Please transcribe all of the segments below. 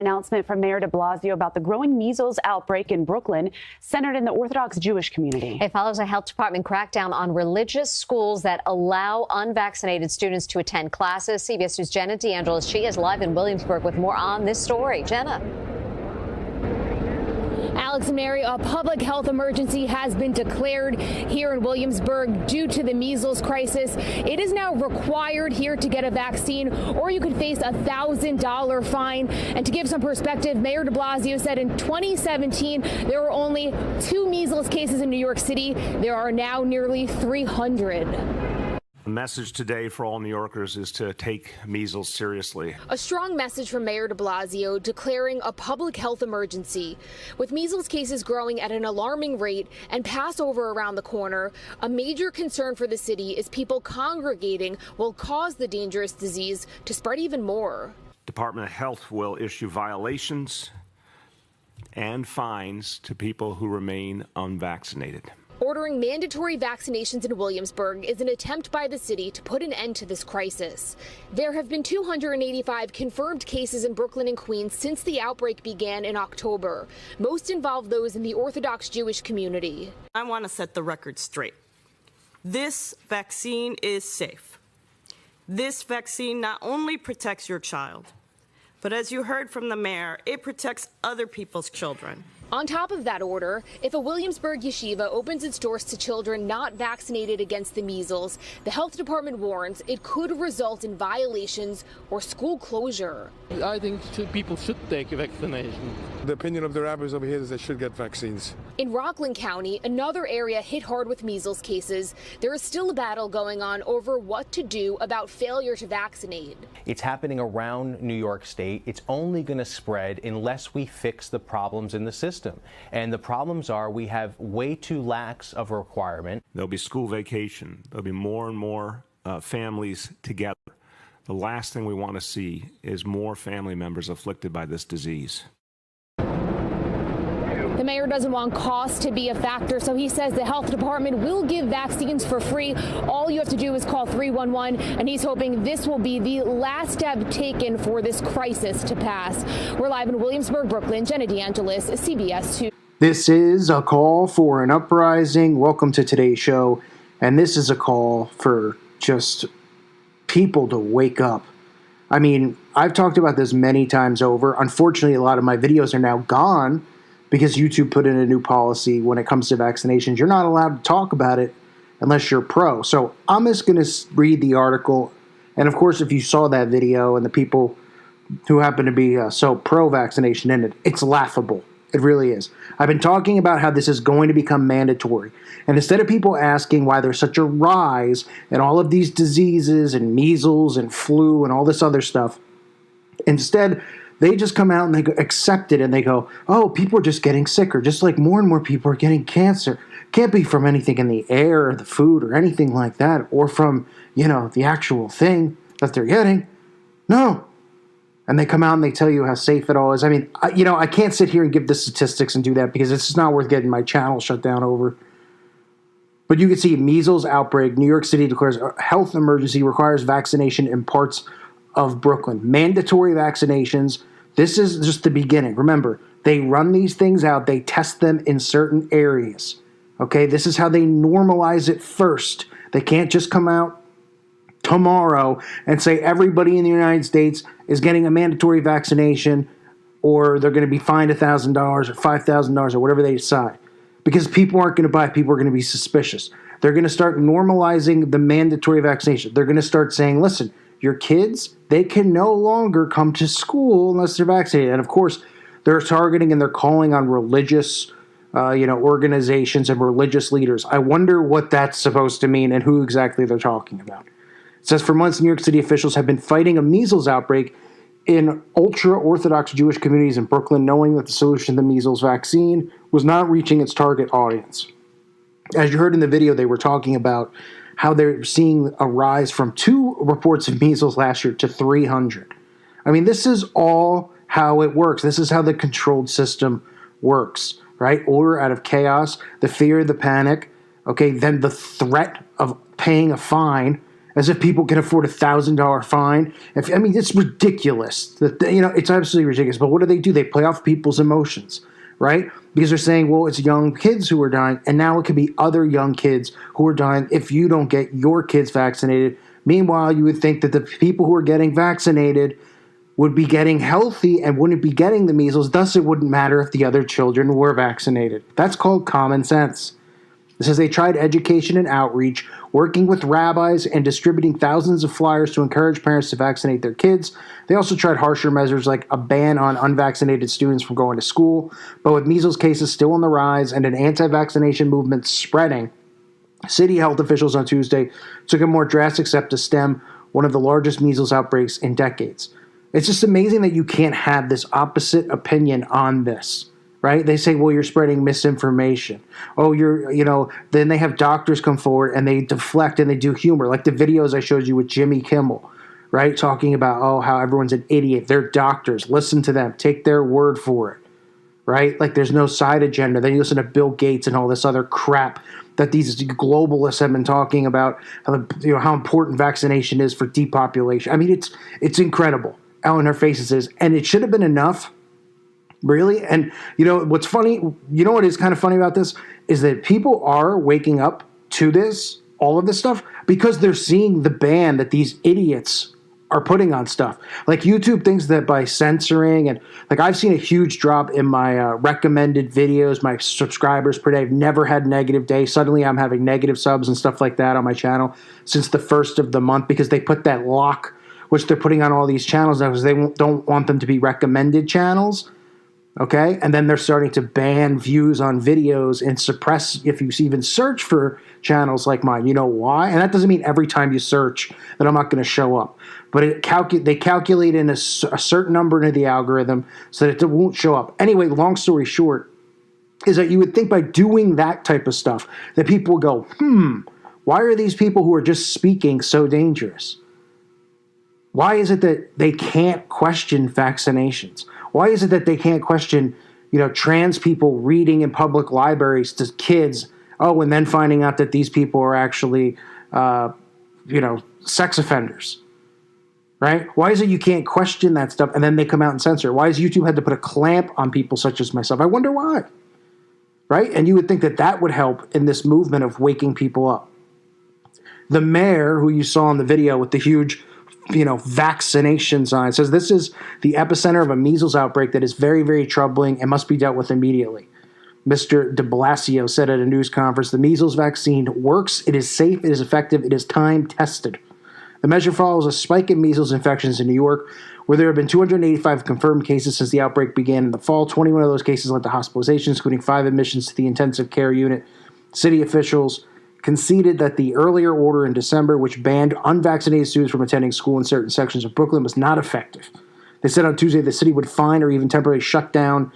Announcement from Mayor de Blasio about the growing measles outbreak in Brooklyn, centered in the Orthodox Jewish community. It follows a health department crackdown on religious schools that allow unvaccinated students to attend classes. CBS News' Jenna DeAngelis, she is live in Williamsburg with more on this story. Jenna. Alex and Mary, a public health emergency has been declared here in Williamsburg due to the measles crisis. It is now required here to get a vaccine, or you could face a $1,000 fine. And to give some perspective, Mayor de Blasio said in 2017 there were only 2 measles cases in New York City. There are now nearly 300. The message today for all New Yorkers is to take measles seriously. A strong message from Mayor de Blasio declaring a public health emergency. With measles cases growing at an alarming rate and Passover around the corner, a major concern for the city is people congregating will cause the dangerous disease to spread even more. Department of Health will issue violations and fines to people who remain unvaccinated. Ordering mandatory vaccinations in Williamsburg is an attempt by the city to put an end to this crisis. There have been 285 confirmed cases in Brooklyn and Queens since the outbreak began in October. Most involve those in the Orthodox Jewish community. I want to set the record straight. This vaccine is safe. This vaccine not only protects your child, but as you heard from the mayor, it protects other people's children. On top of that order, if a Williamsburg yeshiva opens its doors to children not vaccinated against the measles, the health department warns it could result in violations or school closure. I think people should take a vaccination. The opinion of the rabbis over here is they should get vaccines. In Rockland County, another area hit hard with measles cases, there is still a battle going on over what to do about failure to vaccinate. It's happening around New York State. It's only going to spread unless we fix the problems in the system. And the problems are we have way too lax of a requirement. There'll be school vacation. There'll be more and more families together. The last thing we want to see is more family members afflicted by this disease. The mayor doesn't want cost to be a factor, so he says the health department will give vaccines for free. All you have to do is call 311, and he's hoping this will be the last step taken for this crisis to pass. We're live in Williamsburg, Brooklyn. Jenna DeAngelis, CBS 2. This is a call for an uprising. Welcome to today's show, and this is a call for just people to wake up. I mean, I've talked about this many times over. Unfortunately, a lot of my videos are now gone because YouTube put in a new policy when it comes to vaccinations. You're not allowed to talk about it unless you're pro. So I'm just going to read the article. And of course, if you saw that video and the people who happen to be so pro-vaccination in it, it's laughable. It really is. I've been talking about how this is going to become mandatory. And instead of people asking why there's such a rise in all of these diseases and measles and flu and all this other stuff, instead they just come out and they accept it and they go, oh, people are just getting sicker, just like more and more people are getting cancer. Can't be from anything in the air or the food or anything like that, or from, the actual thing that they're getting. No. And they come out and they tell you how safe it all is. I mean, I can't sit here and give the statistics and do that because it's just not worth getting my channel shut down over. But you can see measles outbreak. New York City declares a health emergency, requires vaccination in parts of Brooklyn. Mandatory vaccinations. This is just the beginning. Remember, they run these things out. They test them in certain areas. Okay, this is how they normalize it first. They can't just come out tomorrow and say everybody in the United States is getting a mandatory vaccination or they're going to be fined $1,000 or $5,000 or whatever they decide. Because people aren't going to buy it. People are going to be suspicious. They're going to start normalizing the mandatory vaccination. They're going to start saying, listen, your kids, they can no longer come to school unless they're vaccinated. And of course, they're targeting and they're calling on religious organizations and religious leaders. I wonder what that's supposed to mean and who exactly they're talking about. It says for months, New York City officials have been fighting a measles outbreak in ultra-Orthodox Jewish communities in Brooklyn, knowing that the solution to the measles vaccine was not reaching its target audience. As you heard in the video, they were talking about how they're seeing a rise from 2 reports of measles last year to 300. I mean, this is all how it works. This is how the controlled system works, right? Order out of chaos, the fear, the panic, okay, then the threat of paying a fine, as if people can afford a $1,000 fine. It's ridiculous. It's absolutely ridiculous. But what do? They play off people's emotions, right? Because they're saying, well, it's young kids who are dying, and now it could be other young kids who are dying if you don't get your kids vaccinated. Meanwhile, you would think that the people who are getting vaccinated would be getting healthy and wouldn't be getting the measles. Thus, it wouldn't matter if the other children were vaccinated. That's called common sense. It says they tried education and outreach, working with rabbis and distributing thousands of flyers to encourage parents to vaccinate their kids. They also tried harsher measures like a ban on unvaccinated students from going to school. But with measles cases still on the rise and an anti-vaccination movement spreading, city health officials on Tuesday took a more drastic step to stem one of the largest measles outbreaks in decades. It's just amazing that you can't have this opposite opinion on this. Right? They say, well, you're spreading misinformation. Oh, then they have doctors come forward and they deflect and they do humor, like the videos I showed you with Jimmy Kimmel, right? Talking about, how everyone's an idiot. They're doctors. Listen to them. Take their word for it, right? Like there's no side agenda. Then you listen to Bill Gates and all this other crap that these globalists have been talking about, how important vaccination is for depopulation. It's incredible. Out in our faces is, and it should have been enough. Really? And what's funny, what is kind of funny about this is that people are waking up to this, all of this stuff, because they're seeing the ban that these idiots are putting on stuff. Like YouTube thinks that by censoring and I've seen a huge drop in my recommended videos, my subscribers per day. I've never had a negative day. Suddenly I'm having negative subs and stuff like that on my channel since the first of the month because they put that lock, which they're putting on all these channels now because they don't want them to be recommended channels. Okay, and then they're starting to ban views on videos and suppress if you even search for channels like mine. You know why? And that doesn't mean every time you search that I'm not going to show up. But they calculate in a certain number into the algorithm so that it won't show up. Anyway, long story short is that you would think by doing that type of stuff that people would go, why are these people who are just speaking so dangerous? Why is it that they can't question vaccinations? Why is it that they can't question, trans people reading in public libraries to kids, and then finding out that these people are actually, sex offenders, right? Why is it you can't question that stuff and then they come out and censor it? Why has YouTube had to put a clamp on people such as myself? I wonder why, right? And you would think that that would help in this movement of waking people up. The mayor, who you saw in the video with the huge vaccination sign, says this is the epicenter of a measles outbreak that is very, very troubling and must be dealt with immediately. Mr. de Blasio said at a news conference, the measles vaccine works, it is safe, it is effective, it is time tested. The measure follows a spike in measles infections in New York, where there have been 285 confirmed cases since the outbreak began in the fall. 21 of those cases led to hospitalizations, including 5 admissions to the intensive care unit. City officials conceded that the earlier order in December, which banned unvaccinated students from attending school in certain sections of Brooklyn, was not effective. They said on Tuesday the city would fine or even temporarily shut down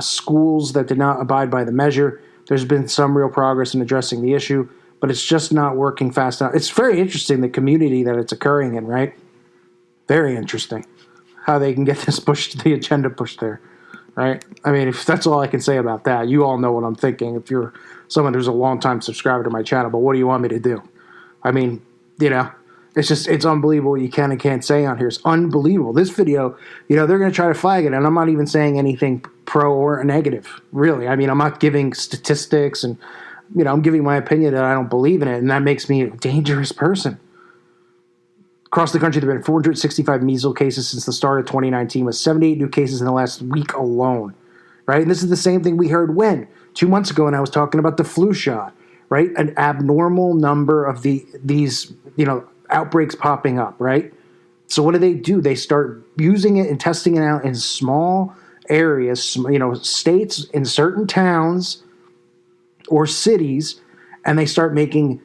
schools that did not abide by the measure. There's been some real progress in addressing the issue, but it's just not working fast enough. It's very interesting, the community that it's occurring in, right? Very interesting how they can get this pushed, the agenda pushed there, right? If that's all I can say about that. You all know what I'm thinking if you're someone who's a long-time subscriber to my channel, but what do you want me to do? It's unbelievable what you can and can't say on here. It's unbelievable. This video, they're going to try to flag it, and I'm not even saying anything pro or negative, really. I'm not giving statistics, and, I'm giving my opinion that I don't believe in it, and that makes me a dangerous person. Across the country, there have been 465 measles cases since the start of 2019, with 78 new cases in the last week alone, right? And this is the same thing we heard 2 months ago, and I was talking about the flu shot, right? An abnormal number of these outbreaks popping up, right? So what do? They start using it and testing it out in small areas, states, in certain towns or cities, and they start making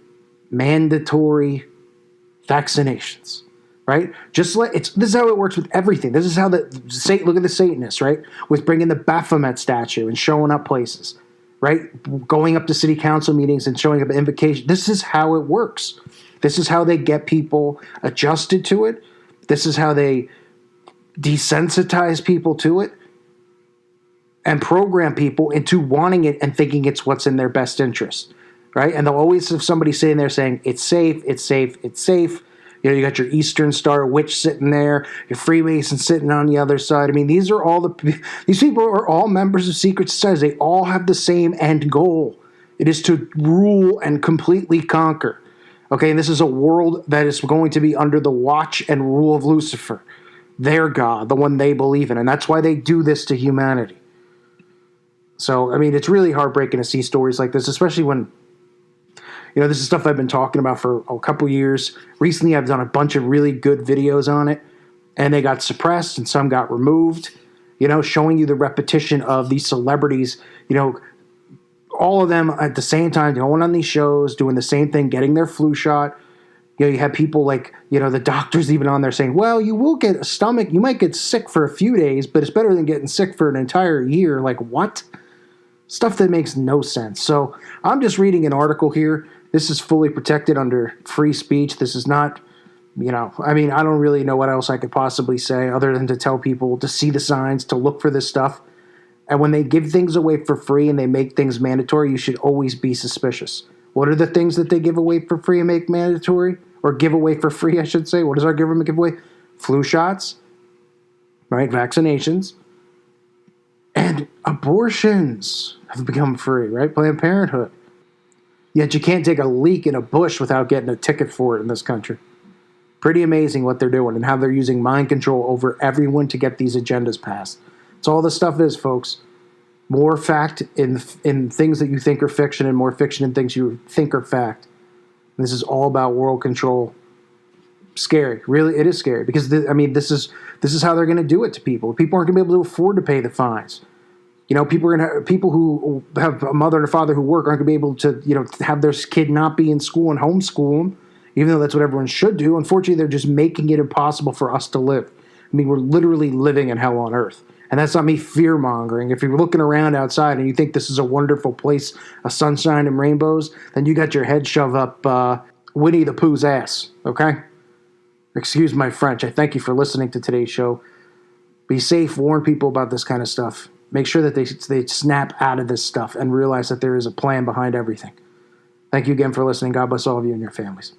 mandatory vaccinations, right? This is how it works with everything. This is how look at the Satanists, right? With bringing the Baphomet statue and showing up places, right? Going up to city council meetings and showing up an invocation. This is how it works. This is how they get people adjusted to it. This is how they desensitize people to it and program people into wanting it and thinking it's what's in their best interest. right? And they'll always have somebody sitting there saying, it's safe, it's safe, it's safe. You know, you got your Eastern Star Witch sitting there, your Freemason sitting on the other side. I mean, these people are all members of secret societies. They all have the same end goal. It is to rule and completely conquer. Okay, and this is a world that is going to be under the watch and rule of Lucifer, their God, the one they believe in. And that's why they do this to humanity. So, I mean, it's really heartbreaking to see stories like this, especially when, you know, this is stuff I've been talking about for a couple years. Recently, I've done a bunch of really good videos on it, and they got suppressed and some got removed, you know, showing you the repetition of these celebrities, you know, all of them at the same time going on these shows, doing the same thing, getting their flu shot. You know, you have people like, you know, the doctors even on there saying, well, you will get a stomach, you might get sick for a few days, but it's better than getting sick for an entire year. Like, what? Stuff that makes no sense. So I'm just reading an article here. This is fully protected under free speech. This is not, you know, I mean, I don't really know what else I could possibly say other than to tell people to see the signs, to look for this stuff. And when they give things away for free and they make things mandatory, you should always be suspicious. What are the things that they give away for free and make mandatory? Or give away for free, I should say. What does our government give away? Flu shots, right? Vaccinations. And abortions have become free, right? Planned Parenthood. Yet you can't take a leak in a bush without getting a ticket for it in this country. Pretty amazing what they're doing and how they're using mind control over everyone to get these agendas passed. That's all this stuff is, folks. More fact in things that you think are fiction and more fiction in things you think are fact. And this is all about world control. Scary. Really, it is scary because, I mean, this is how they're going to do it to people. People aren't going to be able to afford to pay the fines. You know, people who have a mother and a father who work aren't going to be able to, you know, have their kid not be in school and homeschool them, even though that's what everyone should do. Unfortunately, they're just making it impossible for us to live. I mean, we're literally living in hell on earth. And that's not me fear-mongering. If you're looking around outside and you think this is a wonderful place, a sunshine and rainbows, then you got your head shoved up Winnie the Pooh's ass, okay? Excuse my French. I thank you for listening to today's show. Be safe. Warn people about this kind of stuff. Make sure that they snap out of this stuff and realize that there is a plan behind everything. Thank you again for listening. God bless all of you and your families.